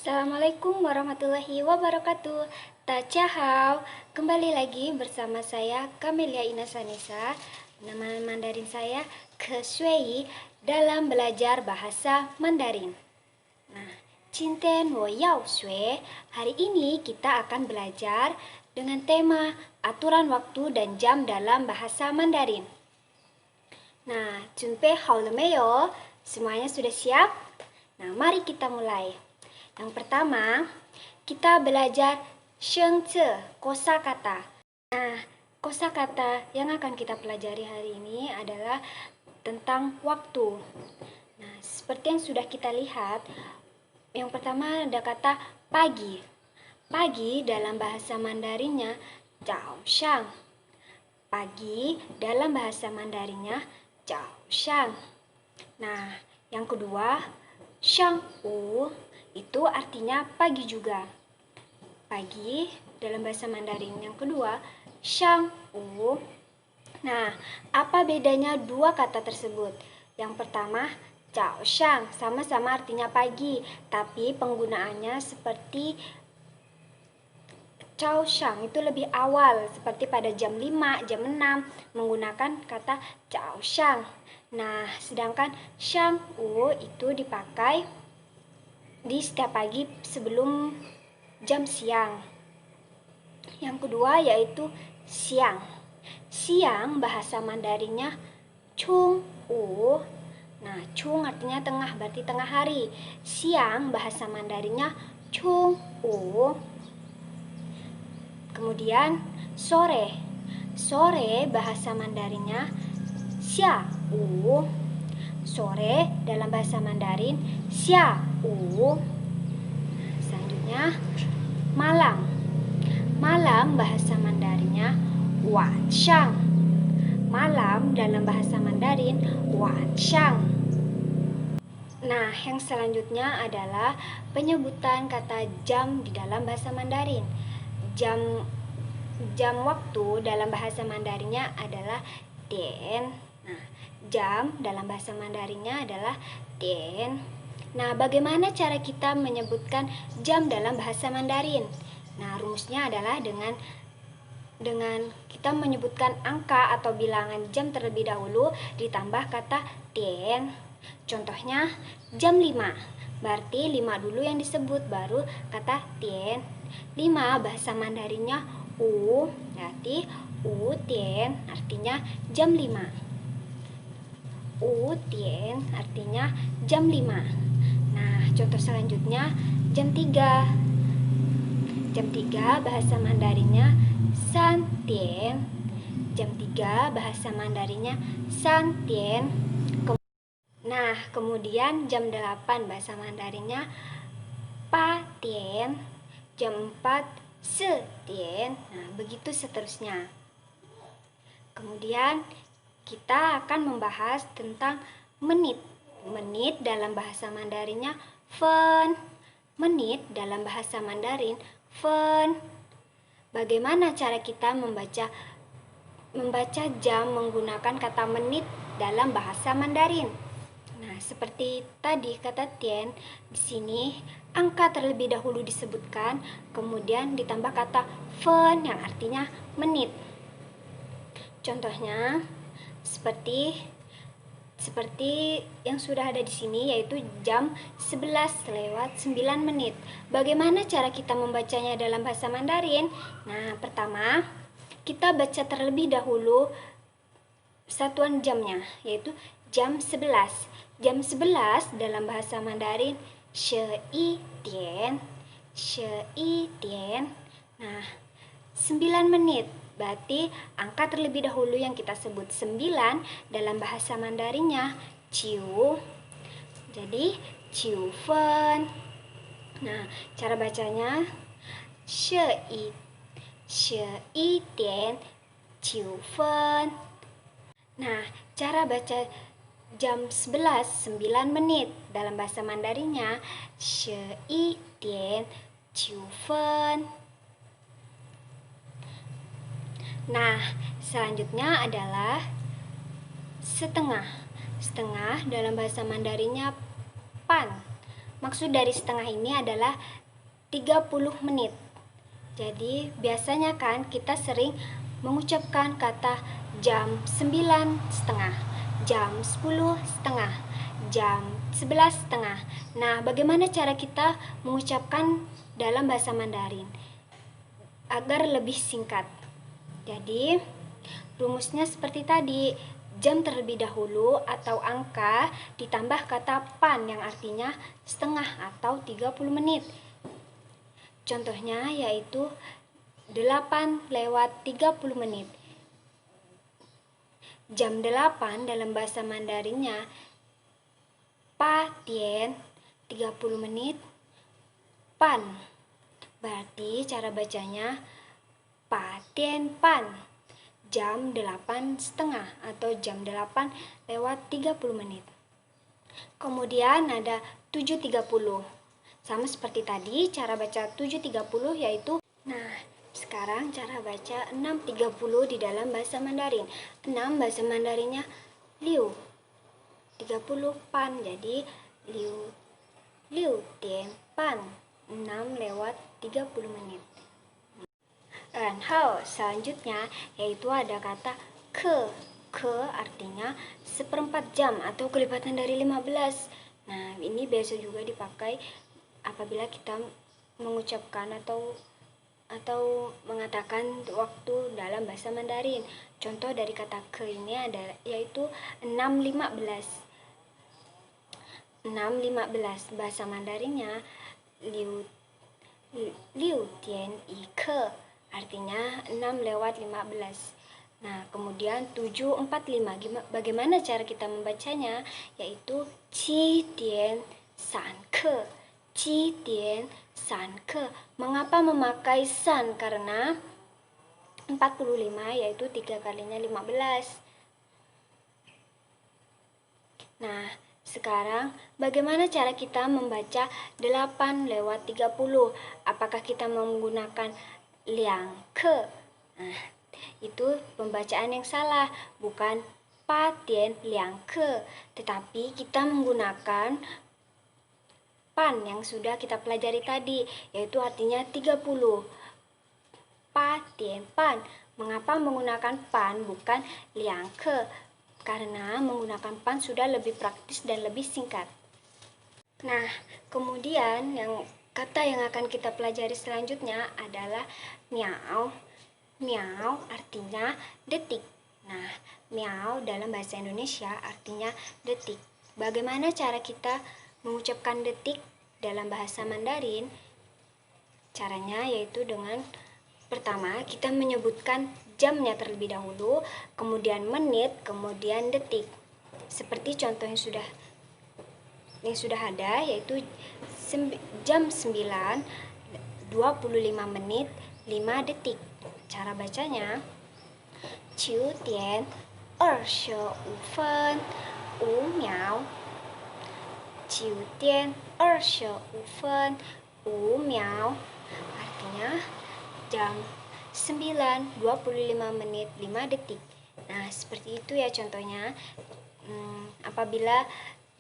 Assalamualaikum warahmatullahi wabarakatuh. Tachahao, kembali lagi bersama saya Camelia Inasanisa. Nama Mandarin saya Ke Shui dalam belajar bahasa Mandarin. Nah, Cinten wo yao shui. Hari ini kita akan belajar dengan tema aturan waktu dan jam dalam bahasa Mandarin. Nah, junpe hao le meo? Semuanya sudah siap? Nah, mari kita mulai. Yang pertama, kita belajar shengce, kosakata. Nah, kosakata yang akan kita pelajari hari ini adalah tentang waktu. Nah, seperti yang sudah kita lihat, yang pertama ada kata pagi. Pagi dalam bahasa Mandarinnya zhao shang. Pagi dalam bahasa Mandarinnya zhao shang. Nah, yang kedua, shang u itu artinya pagi juga. Pagi dalam bahasa Mandarin yang kedua, shang u. Nah, apa bedanya dua kata tersebut? Yang pertama, zhao shang, sama-sama artinya pagi, tapi penggunaannya seperti zhao shang itu lebih awal, seperti pada jam 5, jam 6 menggunakan kata zhao shang. Nah, sedangkan shang u itu dipakai di setiap pagi sebelum jam siang. Yang kedua yaitu siang. Siang bahasa Mandarinnya chung u. Nah, chung artinya tengah, berarti tengah hari. Siang bahasa Mandarinnya chung u. Kemudian sore. Sore bahasa Mandarinnya xia u. Sore dalam bahasa Mandarin xia u. Selanjutnya malam. Malam bahasa Mandarinnya wan shang. Malam dalam bahasa Mandarin wan shang. Nah, yang selanjutnya adalah penyebutan kata jam di dalam bahasa Mandarin. Jam waktu dalam bahasa Mandarinnya adalah dian. Nah, jam dalam bahasa Mandarinnya adalah dian. Nah, bagaimana cara kita menyebutkan jam dalam bahasa Mandarin? Nah, rumusnya adalah dengan kita menyebutkan angka atau bilangan jam terlebih dahulu ditambah kata dian. Contohnya jam 5. Berarti 5 dulu yang disebut baru kata dian. 5 bahasa Mandarinnya u, berarti u dian artinya jam 5. U dian artinya jam 5. Nah, contoh selanjutnya jam 3. Jam 3 bahasa Mandarinnya san dian. Jam 3 bahasa Mandarinnya san dian. Nah, kemudian jam 8 bahasa Mandarinnya pa dian. Jam 4 se dian. Nah, begitu seterusnya. Kemudian kita akan membahas tentang menit. Menit dalam bahasa Mandarinnya fen. Menit dalam bahasa Mandarin fen. Bagaimana cara kita membaca jam menggunakan kata menit dalam bahasa Mandarin? Nah, seperti tadi kata tian, di sini angka terlebih dahulu disebutkan, kemudian ditambah kata fen yang artinya menit. Contohnya seperti yang sudah ada di sini, yaitu jam 11:09. Bagaimana cara kita membacanya dalam bahasa Mandarin? Nah, pertama kita baca terlebih dahulu satuan jamnya, yaitu jam 11. Jam 11 dalam bahasa Mandarin shi dian. Shi dian. Nah, 9 menit. Berarti angka terlebih dahulu yang kita sebut 9 dalam bahasa Mandarinnya ciu. Jadi ciu fen. Nah, cara bacanya shi dian ciu fen. Nah, cara baca jam 11 9 menit dalam bahasa Mandarinnya shi dian ciu fen. Nah, selanjutnya adalah setengah. Setengah dalam bahasa Mandarinnya pan. maksud dari setengah ini adalah 30 menit. Jadi biasanya kan kita sering mengucapkan kata jam 9.30, jam 10.30, jam 11.30. Nah, bagaimana cara kita mengucapkan dalam bahasa Mandarin agar lebih singkat? Jadi rumusnya seperti tadi, jam terlebih dahulu atau angka ditambah kata pan yang artinya setengah atau 30 menit. Contohnya yaitu 8:30 menit. Jam 8 dalam bahasa Mandarinnya pa tien 30 menit pan. Berarti cara bacanya pa tien pan. Jam 8.30 atau jam 8:30 menit. Kemudian ada 7.30. Sama seperti tadi, cara baca 7.30 yaitu, nah sekarang cara baca 6.30 di dalam bahasa Mandarin. 6 bahasa Mandarinnya liu, 30 pan, jadi liu, liu tian pan, 6:30 menit. Dan hal selanjutnya yaitu ada kata ke. Ke artinya seperempat jam atau kelipatan dari 15. Nah, ini biasa juga dipakai apabila kita mengucapkan atau mengatakan waktu dalam bahasa Mandarin. Contoh dari kata ke ini adalah yaitu 6.15. 6.15 bahasa Mandarinnya liu tian i ke, artinya 6:15. Nah, kemudian 7.45. Bagaimana cara kita membacanya? Yaitu qi tian san ke. Qi tian san ke. Mengapa memakai san? Karena 45 yaitu 3 kalinya 15. Nah, sekarang bagaimana cara kita membaca 8:30? Apakah kita menggunakan liang ke? Nah, itu pembacaan yang salah, bukan pa tien liang ke, tetapi kita menggunakan pan yang sudah kita pelajari tadi, yaitu artinya 30. Pa tien pan. Mengapa menggunakan pan bukan liang ke? Karena menggunakan pan sudah lebih praktis dan lebih singkat. Nah, kemudian kata yang akan kita pelajari selanjutnya adalah miao. Miao artinya detik. Nah, miao dalam bahasa Indonesia artinya detik. Bagaimana cara kita mengucapkan detik dalam bahasa Mandarin? Caranya yaitu dengan pertama kita menyebutkan jamnya terlebih dahulu, kemudian menit, kemudian detik. Seperti contoh yang sudah ada yaitu jam 9:25 menit 5 detik. Cara bacanya 9:25 9:25 artinya jam 9:25 menit 5 detik. Nah, seperti itu ya contohnya.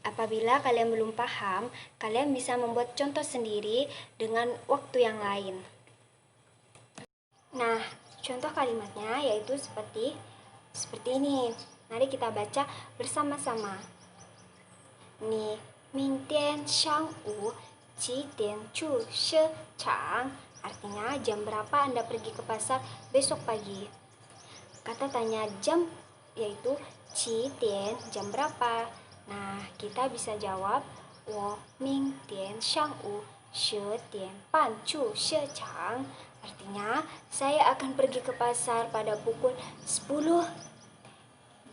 Apabila kalian belum paham, kalian bisa membuat contoh sendiri dengan waktu yang lain. Nah, contoh kalimatnya yaitu seperti ini. Mari kita baca bersama-sama. Ni mingtian shang wu qi dian chu she chang. Artinya jam berapa Anda pergi ke pasar besok pagi. Kata tanya jam yaitu qi dian, jam berapa. Nah, kita bisa jawab wo mingtian shang wu she dian pan chu she chang. Artinya, saya akan pergi ke pasar pada pukul 10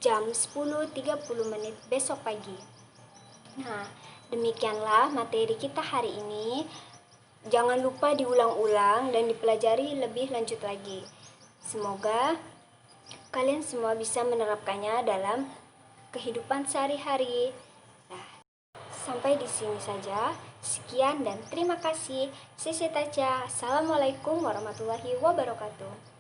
jam 10.30 menit besok pagi. Nah, demikianlah materi kita hari ini. Jangan lupa diulang-ulang dan dipelajari lebih lanjut lagi. Semoga kalian semua bisa menerapkannya dalam kehidupan sehari-hari. Nah, sampai di sini saja. Sekian dan terima kasih. Assalamualaikum warahmatullahi wabarakatuh.